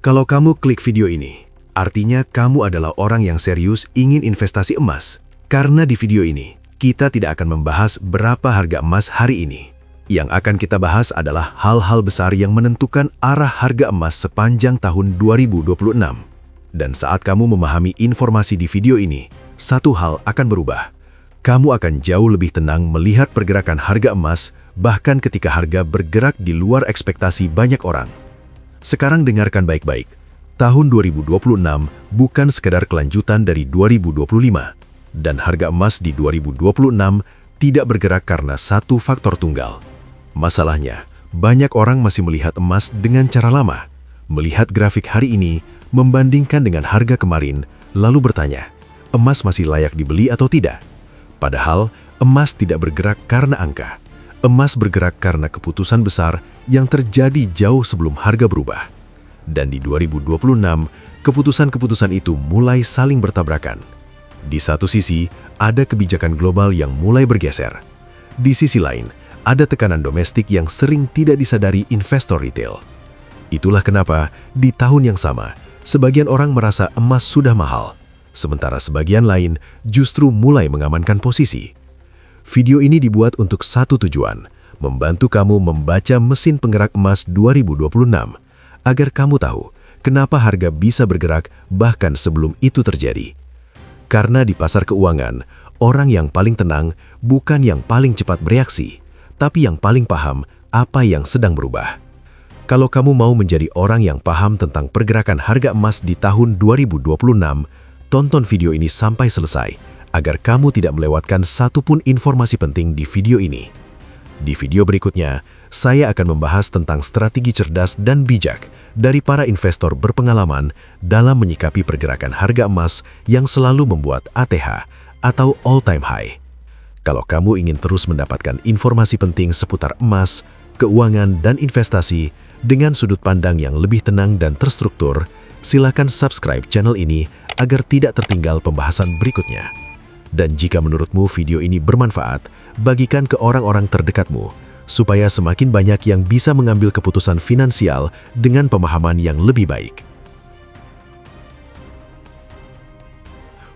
Kalau kamu klik video ini, artinya kamu adalah orang yang serius ingin investasi emas. Karena di video ini, kita tidak akan membahas berapa harga emas hari ini. Yang akan kita bahas adalah hal-hal besar yang menentukan arah harga emas sepanjang tahun 2026. Dan saat kamu memahami informasi di video ini, satu hal akan berubah. Kamu akan jauh lebih tenang melihat pergerakan harga emas, bahkan ketika harga bergerak di luar ekspektasi banyak orang. Sekarang dengarkan baik-baik. Tahun 2026 bukan sekedar kelanjutan dari 2025. Dan harga emas di 2026 tidak bergerak karena satu faktor tunggal. Masalahnya, banyak orang masih melihat emas dengan cara lama. Melihat grafik hari ini, membandingkan dengan harga kemarin, lalu bertanya, emas masih layak dibeli atau tidak? Padahal, emas tidak bergerak karena angka. Emas bergerak karena keputusan besar yang terjadi jauh sebelum harga berubah. Dan di 2026, keputusan-keputusan itu mulai saling bertabrakan. Di satu sisi, ada kebijakan global yang mulai bergeser. Di sisi lain, ada tekanan domestik yang sering tidak disadari investor retail. Itulah kenapa, di tahun yang sama, sebagian orang merasa emas sudah mahal, sementara sebagian lain justru mulai mengamankan posisi. Video ini dibuat untuk satu tujuan, membantu kamu membaca mesin penggerak emas 2026, agar kamu tahu kenapa harga bisa bergerak bahkan sebelum itu terjadi. Karena di pasar keuangan, orang yang paling tenang bukan yang paling cepat bereaksi, tapi yang paling paham apa yang sedang berubah. Kalau kamu mau menjadi orang yang paham tentang pergerakan harga emas di tahun 2026, tonton video ini sampai selesai, agar kamu tidak melewatkan satupun informasi penting di video ini. Di video berikutnya, saya akan membahas tentang strategi cerdas dan bijak dari para investor berpengalaman dalam menyikapi pergerakan harga emas yang selalu membuat ATH atau all-time high. Kalau kamu ingin terus mendapatkan informasi penting seputar emas, keuangan, dan investasi dengan sudut pandang yang lebih tenang dan terstruktur, silakan subscribe channel ini agar tidak tertinggal pembahasan berikutnya. Dan jika menurutmu video ini bermanfaat, bagikan ke orang-orang terdekatmu, supaya semakin banyak yang bisa mengambil keputusan finansial dengan pemahaman yang lebih baik.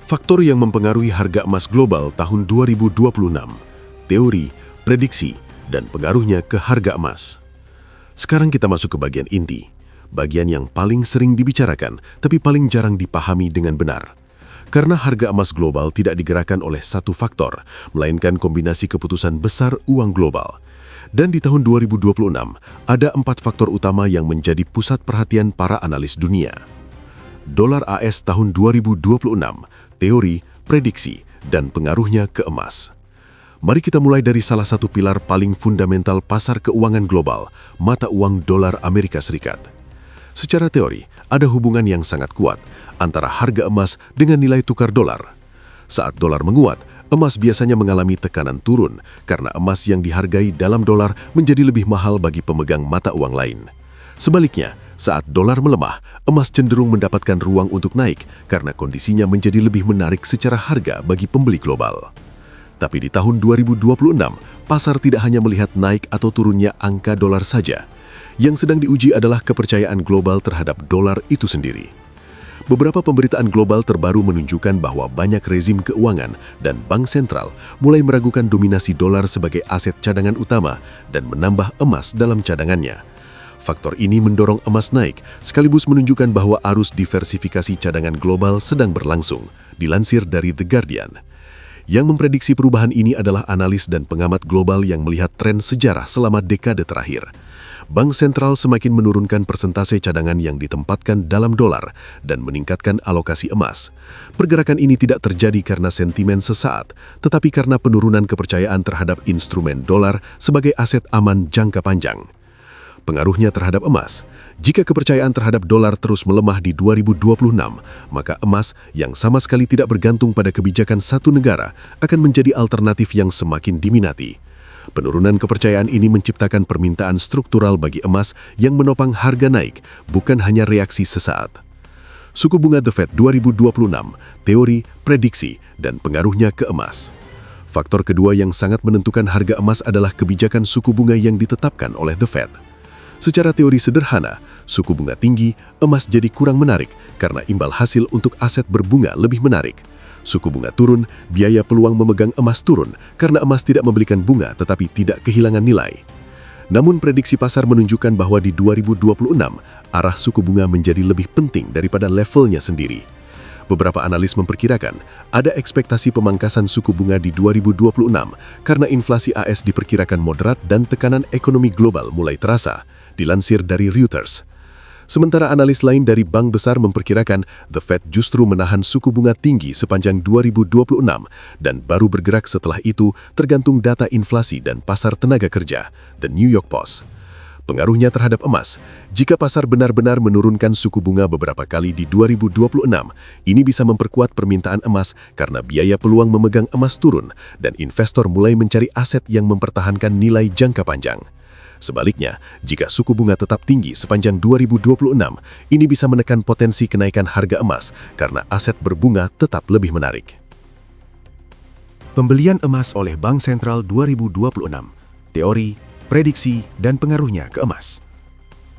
Faktor yang mempengaruhi harga emas global tahun 2026, teori, prediksi, dan pengaruhnya ke harga emas. Sekarang kita masuk ke bagian inti, bagian yang paling sering dibicarakan, tapi paling jarang dipahami dengan benar. Karena harga emas global tidak digerakkan oleh satu faktor, melainkan kombinasi keputusan besar uang global. Dan di tahun 2026, ada 4 faktor utama yang menjadi pusat perhatian para analis dunia. Dolar AS tahun 2026, teori, prediksi, dan pengaruhnya ke emas. Mari kita mulai dari salah satu pilar paling fundamental pasar keuangan global, mata uang dolar Amerika Serikat. Secara teori, ada hubungan yang sangat kuat antara harga emas dengan nilai tukar dolar. Saat dolar menguat, emas biasanya mengalami tekanan turun karena emas yang dihargai dalam dolar menjadi lebih mahal bagi pemegang mata uang lain. Sebaliknya, saat dolar melemah, emas cenderung mendapatkan ruang untuk naik karena kondisinya menjadi lebih menarik secara harga bagi pembeli global. Tapi di tahun 2026, pasar tidak hanya melihat naik atau turunnya angka dolar saja. Yang sedang diuji adalah kepercayaan global terhadap dolar itu sendiri. Beberapa pemberitaan global terbaru menunjukkan bahwa banyak rezim keuangan dan bank sentral mulai meragukan dominasi dolar sebagai aset cadangan utama dan menambah emas dalam cadangannya. Faktor ini mendorong emas naik, sekaligus menunjukkan bahwa arus diversifikasi cadangan global sedang berlangsung, dilansir dari The Guardian. Yang memprediksi perubahan ini adalah analis dan pengamat global yang melihat tren sejarah selama dekade terakhir. Bank sentral semakin menurunkan persentase cadangan yang ditempatkan dalam dolar dan meningkatkan alokasi emas. Pergerakan ini tidak terjadi karena sentimen sesaat, tetapi karena penurunan kepercayaan terhadap instrumen dolar sebagai aset aman jangka panjang. Pengaruhnya terhadap emas. Jika kepercayaan terhadap dolar terus melemah di 2026, maka emas yang sama sekali tidak bergantung pada kebijakan satu negara akan menjadi alternatif yang semakin diminati. Penurunan kepercayaan ini menciptakan permintaan struktural bagi emas yang menopang harga naik, bukan hanya reaksi sesaat. Suku bunga The Fed 2026, teori, prediksi, dan pengaruhnya ke emas. Faktor kedua yang sangat menentukan harga emas adalah kebijakan suku bunga yang ditetapkan oleh The Fed. Secara teori sederhana, suku bunga tinggi, emas jadi kurang menarik karena imbal hasil untuk aset berbunga lebih menarik. Suku bunga turun, biaya peluang memegang emas turun karena emas tidak membelikan bunga tetapi tidak kehilangan nilai. Namun prediksi pasar menunjukkan bahwa di 2026, arah suku bunga menjadi lebih penting daripada levelnya sendiri. Beberapa analis memperkirakan ada ekspektasi pemangkasan suku bunga di 2026 karena inflasi AS diperkirakan moderat dan tekanan ekonomi global mulai terasa, dilansir dari Reuters. Sementara analis lain dari bank besar memperkirakan The Fed justru menahan suku bunga tinggi sepanjang 2026 dan baru bergerak setelah itu tergantung data inflasi dan pasar tenaga kerja, The New York Post. Pengaruhnya terhadap emas, jika pasar benar-benar menurunkan suku bunga beberapa kali di 2026, ini bisa memperkuat permintaan emas karena biaya peluang memegang emas turun dan investor mulai mencari aset yang mempertahankan nilai jangka panjang. Sebaliknya, jika suku bunga tetap tinggi sepanjang 2026, ini bisa menekan potensi kenaikan harga emas karena aset berbunga tetap lebih menarik. Pembelian emas oleh Bank Sentral 2026. Teori, prediksi, dan pengaruhnya ke emas.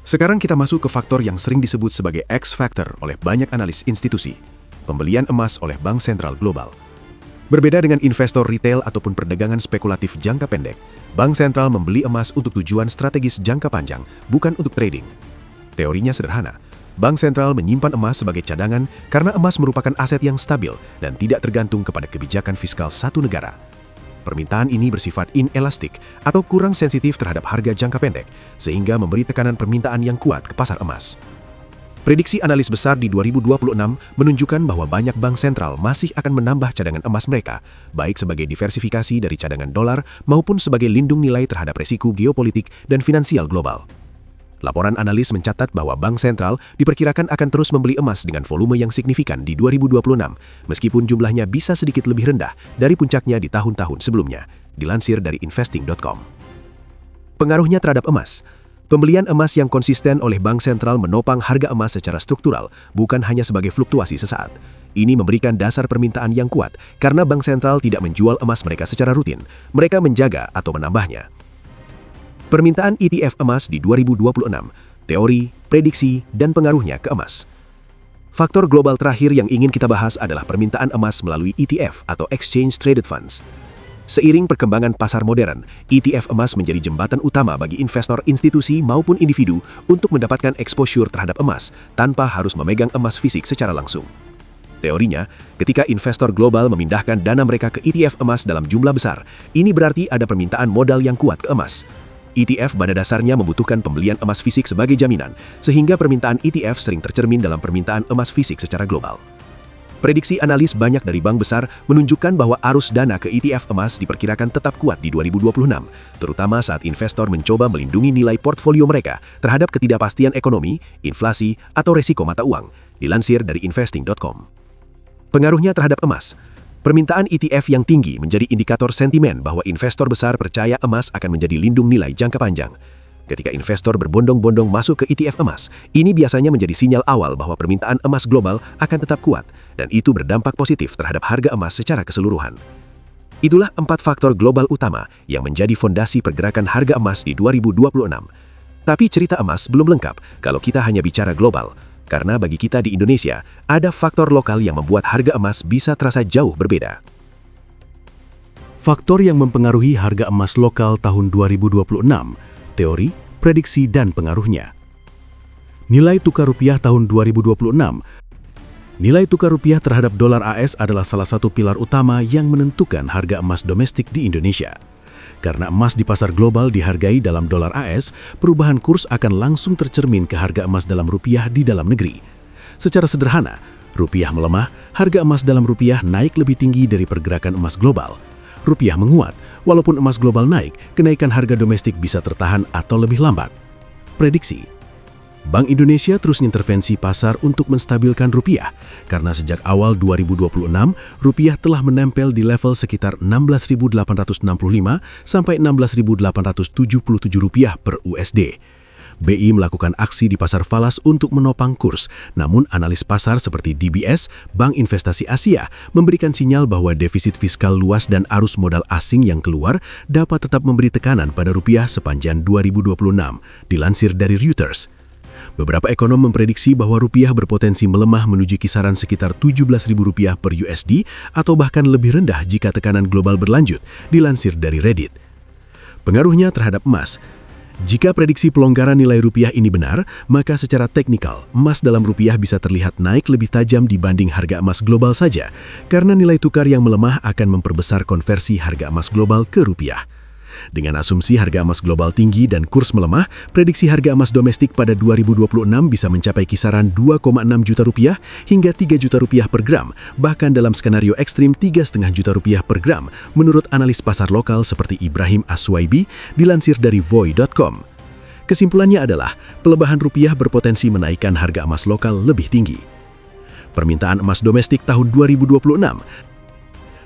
Sekarang kita masuk ke faktor yang sering disebut sebagai X factor oleh banyak analis institusi. Pembelian emas oleh Bank Sentral Global. Berbeda dengan investor retail ataupun perdagangan spekulatif jangka pendek, Bank Sentral membeli emas untuk tujuan strategis jangka panjang, bukan untuk trading. Teorinya sederhana. Bank Sentral menyimpan emas sebagai cadangan karena emas merupakan aset yang stabil dan tidak tergantung kepada kebijakan fiskal satu negara. Permintaan ini bersifat inelastik atau kurang sensitif terhadap harga jangka pendek, sehingga memberi tekanan permintaan yang kuat ke pasar emas. Prediksi analis besar di 2026 menunjukkan bahwa banyak bank sentral masih akan menambah cadangan emas mereka, baik sebagai diversifikasi dari cadangan dolar maupun sebagai lindung nilai terhadap resiko geopolitik dan finansial global. Laporan analis mencatat bahwa bank sentral diperkirakan akan terus membeli emas dengan volume yang signifikan di 2026, meskipun jumlahnya bisa sedikit lebih rendah dari puncaknya di tahun-tahun sebelumnya, dilansir dari investing.com. Pengaruhnya terhadap emas. Pembelian emas yang konsisten oleh bank sentral menopang harga emas secara struktural, bukan hanya sebagai fluktuasi sesaat. Ini memberikan dasar permintaan yang kuat karena bank sentral tidak menjual emas mereka secara rutin, mereka menjaga atau menambahnya. Permintaan ETF emas di 2026, teori, prediksi, dan pengaruhnya ke emas. Faktor global terakhir yang ingin kita bahas adalah permintaan emas melalui ETF atau Exchange Traded Funds. Seiring perkembangan pasar modern, ETF emas menjadi jembatan utama bagi investor institusi maupun individu untuk mendapatkan exposure terhadap emas tanpa harus memegang emas fisik secara langsung. Teorinya, ketika investor global memindahkan dana mereka ke ETF emas dalam jumlah besar, ini berarti ada permintaan modal yang kuat ke emas. ETF pada dasarnya membutuhkan pembelian emas fisik sebagai jaminan, sehingga permintaan ETF sering tercermin dalam permintaan emas fisik secara global. Prediksi analis banyak dari bank besar menunjukkan bahwa arus dana ke ETF emas diperkirakan tetap kuat di 2026, terutama saat investor mencoba melindungi nilai portfolio mereka terhadap ketidakpastian ekonomi, inflasi, atau resiko mata uang, dilansir dari investing.com. Pengaruhnya terhadap emas. Permintaan ETF yang tinggi menjadi indikator sentimen bahwa investor besar percaya emas akan menjadi lindung nilai jangka panjang. Ketika investor berbondong-bondong masuk ke ETF emas, ini biasanya menjadi sinyal awal bahwa permintaan emas global akan tetap kuat, dan itu berdampak positif terhadap harga emas secara keseluruhan. Itulah 4 faktor global utama yang menjadi fondasi pergerakan harga emas di 2026. Tapi cerita emas belum lengkap kalau kita hanya bicara global. Karena bagi kita di Indonesia, ada faktor lokal yang membuat harga emas bisa terasa jauh berbeda. Faktor yang mempengaruhi harga emas lokal tahun 2026, teori, prediksi, dan pengaruhnya. Nilai tukar rupiah tahun 2026. Nilai tukar rupiah terhadap dolar AS adalah salah satu pilar utama yang menentukan harga emas domestik di Indonesia. Karena emas di pasar global dihargai dalam dolar AS, perubahan kurs akan langsung tercermin ke harga emas dalam rupiah di dalam negeri. Secara sederhana, rupiah melemah, harga emas dalam rupiah naik lebih tinggi dari pergerakan emas global. Rupiah menguat, walaupun emas global naik, kenaikan harga domestik bisa tertahan atau lebih lambat. Prediksi. Bank Indonesia terus intervensi pasar untuk menstabilkan rupiah, karena sejak awal 2026, rupiah telah menempel di level sekitar 16.865 sampai 16.877 rupiah per USD. BI melakukan aksi di pasar falas untuk menopang kurs, namun analis pasar seperti DBS, Bank Investasi Asia, memberikan sinyal bahwa defisit fiskal luas dan arus modal asing yang keluar dapat tetap memberi tekanan pada rupiah sepanjang 2026, dilansir dari Reuters. Beberapa ekonom memprediksi bahwa rupiah berpotensi melemah menuju kisaran sekitar Rp17.000 per USD atau bahkan lebih rendah jika tekanan global berlanjut, dilansir dari Reddit. Pengaruhnya terhadap emas. Jika prediksi pelonggaran nilai rupiah ini benar, maka secara teknikal, emas dalam rupiah bisa terlihat naik lebih tajam dibanding harga emas global saja, karena nilai tukar yang melemah akan memperbesar konversi harga emas global ke rupiah. Dengan asumsi harga emas global tinggi dan kurs melemah, prediksi harga emas domestik pada 2026 bisa mencapai kisaran 2,6 juta rupiah hingga 3 juta rupiah per gram, bahkan dalam skenario ekstrim 3,5 juta rupiah per gram, menurut analis pasar lokal seperti Ibrahim Aswaibi, dilansir dari Voy.com. Kesimpulannya adalah, pelemahan rupiah berpotensi menaikkan harga emas lokal lebih tinggi. Permintaan emas domestik tahun 2026.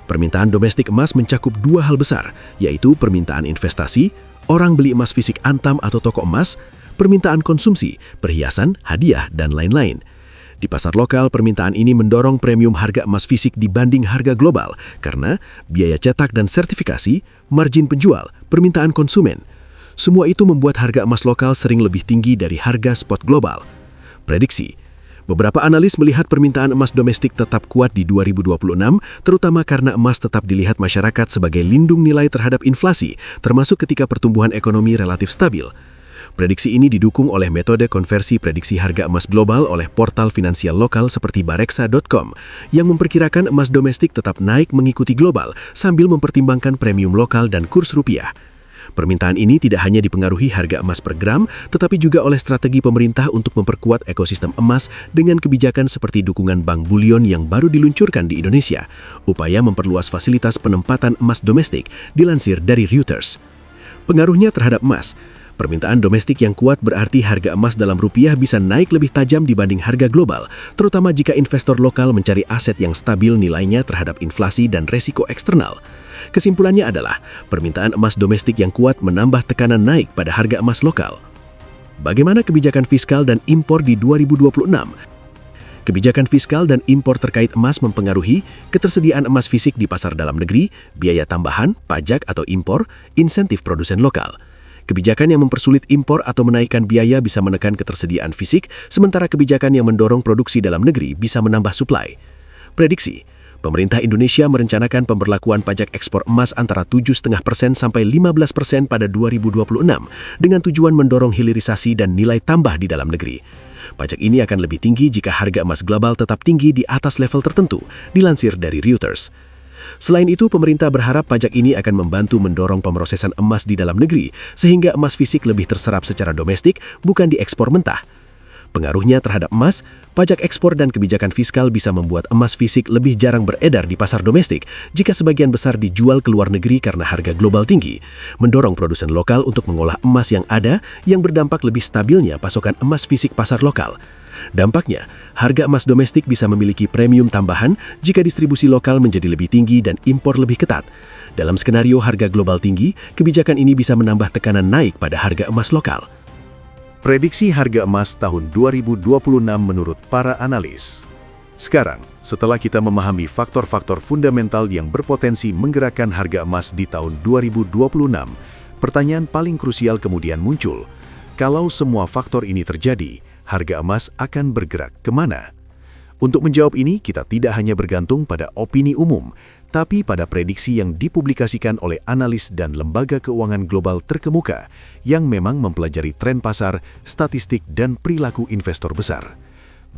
Permintaan domestik emas mencakup dua hal besar, yaitu permintaan investasi, orang beli emas fisik antam atau toko emas, permintaan konsumsi, perhiasan, hadiah, dan lain-lain. Di pasar lokal, permintaan ini mendorong premium harga emas fisik dibanding harga global karena biaya cetak dan sertifikasi, margin penjual, permintaan konsumen. Semua itu membuat harga emas lokal sering lebih tinggi dari harga spot global. Prediksi. Beberapa analis melihat permintaan emas domestik tetap kuat di 2026, terutama karena emas tetap dilihat masyarakat sebagai lindung nilai terhadap inflasi, termasuk ketika pertumbuhan ekonomi relatif stabil. Prediksi ini didukung oleh metode konversi prediksi harga emas global oleh portal finansial lokal seperti Bareksa.com, yang memperkirakan emas domestik tetap naik mengikuti global sambil mempertimbangkan premium lokal dan kurs rupiah. Permintaan ini tidak hanya dipengaruhi harga emas per gram, tetapi juga oleh strategi pemerintah untuk memperkuat ekosistem emas dengan kebijakan seperti dukungan bank bullion yang baru diluncurkan di Indonesia, upaya memperluas fasilitas penempatan emas domestik, dilansir dari Reuters. Pengaruhnya terhadap emas. Permintaan domestik yang kuat berarti harga emas dalam rupiah bisa naik lebih tajam dibanding harga global, terutama jika investor lokal mencari aset yang stabil nilainya terhadap inflasi dan resiko eksternal. Kesimpulannya adalah, permintaan emas domestik yang kuat menambah tekanan naik pada harga emas lokal. Bagaimana kebijakan fiskal dan impor di 2026? Kebijakan fiskal dan impor terkait emas mempengaruhi ketersediaan emas fisik di pasar dalam negeri, biaya tambahan, pajak atau impor, insentif produsen lokal. Kebijakan yang mempersulit impor atau menaikkan biaya bisa menekan ketersediaan fisik, sementara kebijakan yang mendorong produksi dalam negeri bisa menambah suplai. Prediksi. Pemerintah Indonesia merencanakan pemberlakuan pajak ekspor emas antara 7,5% sampai 15% pada 2026 dengan tujuan mendorong hilirisasi dan nilai tambah di dalam negeri. Pajak ini akan lebih tinggi jika harga emas global tetap tinggi di atas level tertentu, dilansir dari Reuters. Selain itu, pemerintah berharap pajak ini akan membantu mendorong pemrosesan emas di dalam negeri sehingga emas fisik lebih terserap secara domestik, bukan diekspor mentah. Pengaruhnya terhadap emas, pajak ekspor dan kebijakan fiskal bisa membuat emas fisik lebih jarang beredar di pasar domestik jika sebagian besar dijual ke luar negeri karena harga global tinggi, mendorong produsen lokal untuk mengolah emas yang ada yang berdampak lebih stabilnya pasokan emas fisik pasar lokal. Dampaknya, harga emas domestik bisa memiliki premium tambahan jika distribusi lokal menjadi lebih tinggi dan impor lebih ketat. Dalam skenario harga global tinggi, kebijakan ini bisa menambah tekanan naik pada harga emas lokal. Prediksi harga emas tahun 2026 menurut para analis. Sekarang, setelah kita memahami faktor-faktor fundamental yang berpotensi menggerakkan harga emas di tahun 2026, pertanyaan paling krusial kemudian muncul. Kalau semua faktor ini terjadi, harga emas akan bergerak kemana? Untuk menjawab ini, kita tidak hanya bergantung pada opini umum, tapi pada prediksi yang dipublikasikan oleh analis dan lembaga keuangan global terkemuka yang memang mempelajari tren pasar, statistik, dan perilaku investor besar.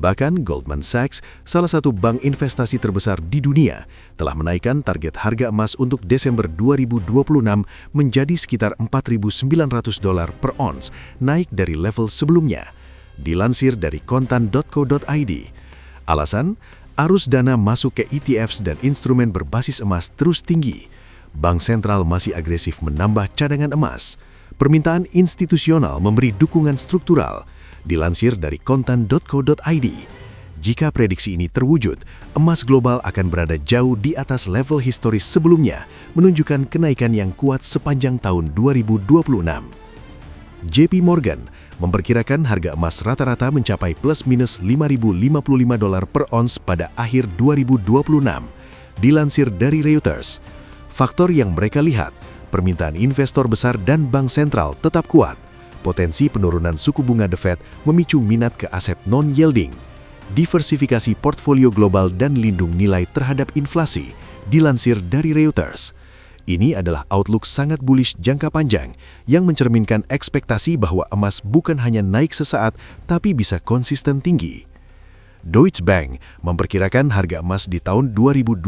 Bahkan Goldman Sachs, salah satu bank investasi terbesar di dunia, telah menaikkan target harga emas untuk Desember 2026 menjadi sekitar $4.900 per ons, naik dari level sebelumnya. Dilansir dari kontan.co.id. Alasan, arus dana masuk ke ETFs dan instrumen berbasis emas terus tinggi. Bank sentral masih agresif menambah cadangan emas. Permintaan institusional memberi dukungan struktural. Dilansir dari kontan.co.id. Jika prediksi ini terwujud, emas global akan berada jauh di atas level historis sebelumnya, menunjukkan kenaikan yang kuat sepanjang tahun 2026. JP Morgan memperkirakan harga emas rata-rata mencapai plus minus $5.055 per ons pada akhir 2026. Dilansir dari Reuters, faktor yang mereka lihat, permintaan investor besar dan bank sentral tetap kuat. Potensi penurunan suku bunga The Fed memicu minat ke aset non-yielding, diversifikasi portfolio global dan lindung nilai terhadap inflasi, dilansir dari Reuters. Ini adalah outlook sangat bullish jangka panjang yang mencerminkan ekspektasi bahwa emas bukan hanya naik sesaat tapi bisa konsisten tinggi. Deutsche Bank memperkirakan harga emas di tahun 2026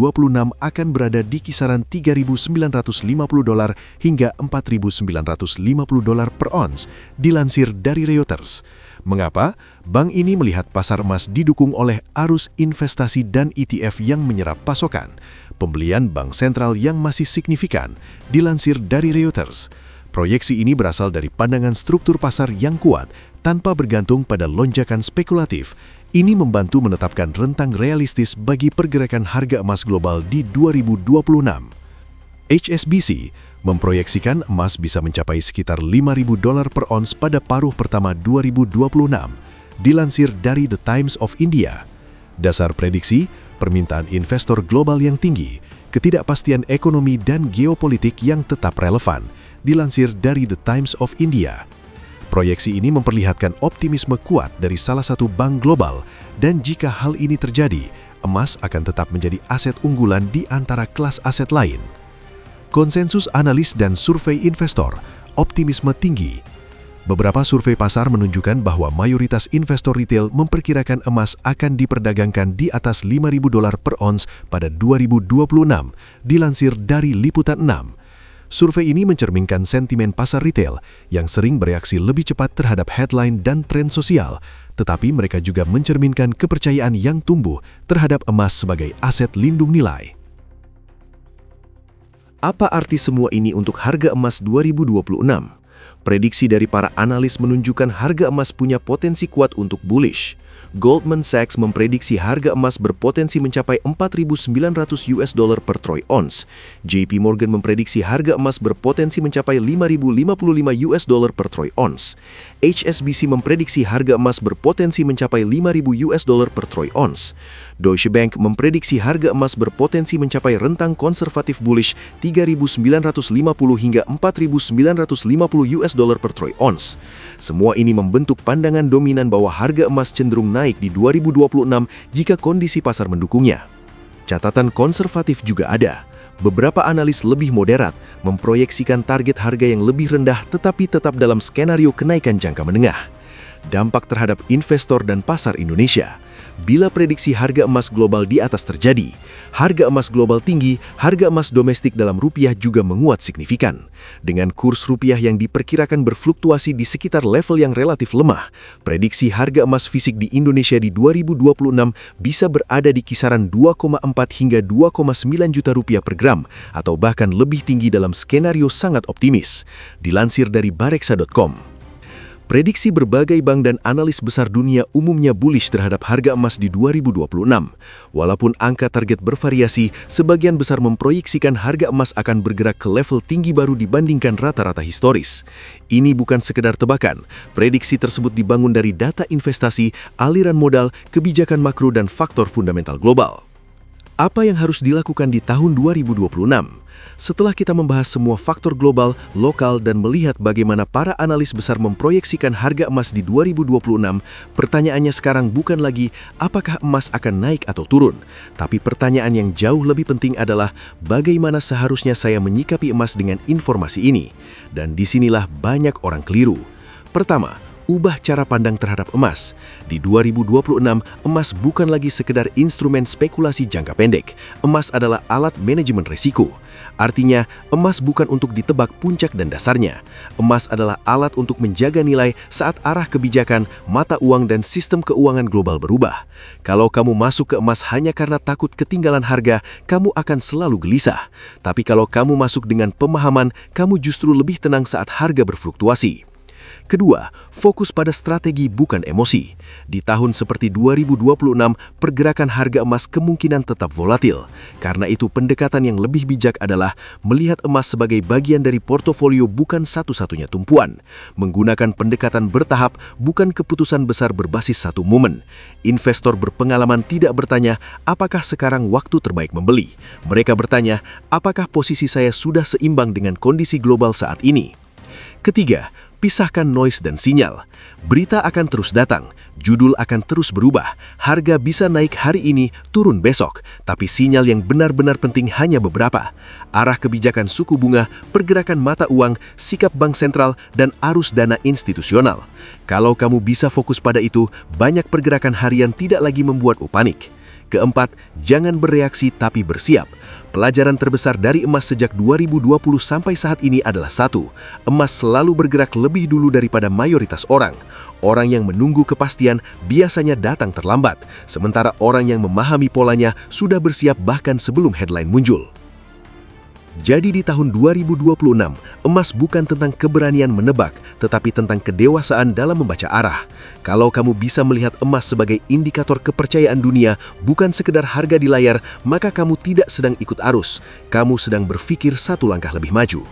akan berada di kisaran $3.950 hingga $4.950 per ons, dilansir dari Reuters. Mengapa? Bank ini melihat pasar emas didukung oleh arus investasi dan ETF yang menyerap pasokan, pembelian bank sentral yang masih signifikan, dilansir dari Reuters. Proyeksi ini berasal dari pandangan struktur pasar yang kuat tanpa bergantung pada lonjakan spekulatif. Ini membantu menetapkan rentang realistis bagi pergerakan harga emas global di 2026. HSBC memproyeksikan emas bisa mencapai sekitar $5.000 per ons pada paruh pertama 2026, dilansir dari The Times of India. Dasar prediksi, permintaan investor global yang tinggi, ketidakpastian ekonomi dan geopolitik yang tetap relevan, dilansir dari The Times of India. Proyeksi ini memperlihatkan optimisme kuat dari salah satu bank global, dan jika hal ini terjadi, emas akan tetap menjadi aset unggulan di antara kelas aset lain. Konsensus analis dan survei investor, optimisme tinggi. Beberapa survei pasar menunjukkan bahwa mayoritas investor retail memperkirakan emas akan diperdagangkan di atas $5.000 per ons pada 2026, dilansir dari Liputan 6. Survei ini mencerminkan sentimen pasar retail yang sering bereaksi lebih cepat terhadap headline dan tren sosial, tetapi mereka juga mencerminkan kepercayaan yang tumbuh terhadap emas sebagai aset lindung nilai. Apa arti semua ini untuk harga emas 2026? Prediksi dari para analis menunjukkan harga emas punya potensi kuat untuk bullish. Goldman Sachs memprediksi harga emas berpotensi mencapai $4.900 per troy ounce. JP Morgan memprediksi harga emas berpotensi mencapai $5.055 per troy ounce. HSBC memprediksi harga emas berpotensi mencapai $5.000 per troy ounce. Deutsche Bank memprediksi harga emas berpotensi mencapai rentang konservatif bullish $3.950 hingga $4.950 per troy ounce. Semua ini membentuk pandangan dominan bahwa harga emas cenderung naik di 2026 jika kondisi pasar mendukungnya. Catatan konservatif juga ada. Beberapa analis lebih moderat memproyeksikan target harga yang lebih rendah tetapi tetap dalam skenario kenaikan jangka menengah. Dampak terhadap investor dan pasar Indonesia. Bila prediksi harga emas global di atas terjadi, harga emas global tinggi, harga emas domestik dalam rupiah juga menguat signifikan. Dengan kurs rupiah yang diperkirakan berfluktuasi di sekitar level yang relatif lemah, prediksi harga emas fisik di Indonesia di 2026 bisa berada di kisaran 2,4 hingga 2,9 juta rupiah per gram, atau bahkan lebih tinggi dalam skenario sangat optimis. Dilansir dari bareksa.com. Prediksi berbagai bank dan analis besar dunia umumnya bullish terhadap harga emas di 2026. Walaupun angka target bervariasi, sebagian besar memproyeksikan harga emas akan bergerak ke level tinggi baru dibandingkan rata-rata historis. Ini bukan sekedar tebakan. Prediksi tersebut dibangun dari data investasi, aliran modal, kebijakan makro dan faktor fundamental global. Apa yang harus dilakukan di tahun 2026? Setelah kita membahas semua faktor global, lokal, dan melihat bagaimana para analis besar memproyeksikan harga emas di 2026, pertanyaannya sekarang bukan lagi apakah emas akan naik atau turun, tapi pertanyaan yang jauh lebih penting adalah bagaimana seharusnya saya menyikapi emas dengan informasi ini. Dan disinilah banyak orang keliru. Pertama, ubah cara pandang terhadap emas. Di 2026, emas bukan lagi sekedar instrumen spekulasi jangka pendek. Emas adalah alat manajemen risiko. Artinya, emas bukan untuk ditebak puncak dan dasarnya. Emas adalah alat untuk menjaga nilai saat arah kebijakan, mata uang, dan sistem keuangan global berubah. Kalau kamu masuk ke emas hanya karena takut ketinggalan harga, kamu akan selalu gelisah. Tapi kalau kamu masuk dengan pemahaman, kamu justru lebih tenang saat harga berfluktuasi. Kedua, fokus pada strategi bukan emosi. Di tahun seperti 2026, pergerakan harga emas kemungkinan tetap volatil. Karena itu, pendekatan yang lebih bijak adalah melihat emas sebagai bagian dari portofolio bukan satu-satunya tumpuan. Menggunakan pendekatan bertahap, bukan keputusan besar berbasis satu momen. Investor berpengalaman tidak bertanya, apakah sekarang waktu terbaik membeli? Mereka bertanya, apakah posisi saya sudah seimbang dengan kondisi global saat ini? Ketiga, pisahkan noise dan sinyal. Berita akan terus datang, judul akan terus berubah, harga bisa naik hari ini, turun besok, tapi sinyal yang benar-benar penting hanya beberapa. Arah kebijakan suku bunga, pergerakan mata uang, sikap bank sentral, dan arus dana institusional. Kalau kamu bisa fokus pada itu, banyak pergerakan harian tidak lagi membuatmu panik. Keempat, jangan bereaksi tapi bersiap. Pelajaran terbesar dari emas sejak 2020 sampai saat ini adalah satu, emas selalu bergerak lebih dulu daripada mayoritas orang. Orang yang menunggu kepastian biasanya datang terlambat, sementara orang yang memahami polanya sudah bersiap bahkan sebelum headline muncul. Jadi di tahun 2026, emas bukan tentang keberanian menebak, tetapi tentang kedewasaan dalam membaca arah. Kalau kamu bisa melihat emas sebagai indikator kepercayaan dunia, bukan sekedar harga di layar, maka kamu tidak sedang ikut arus. Kamu sedang berpikir satu langkah lebih maju.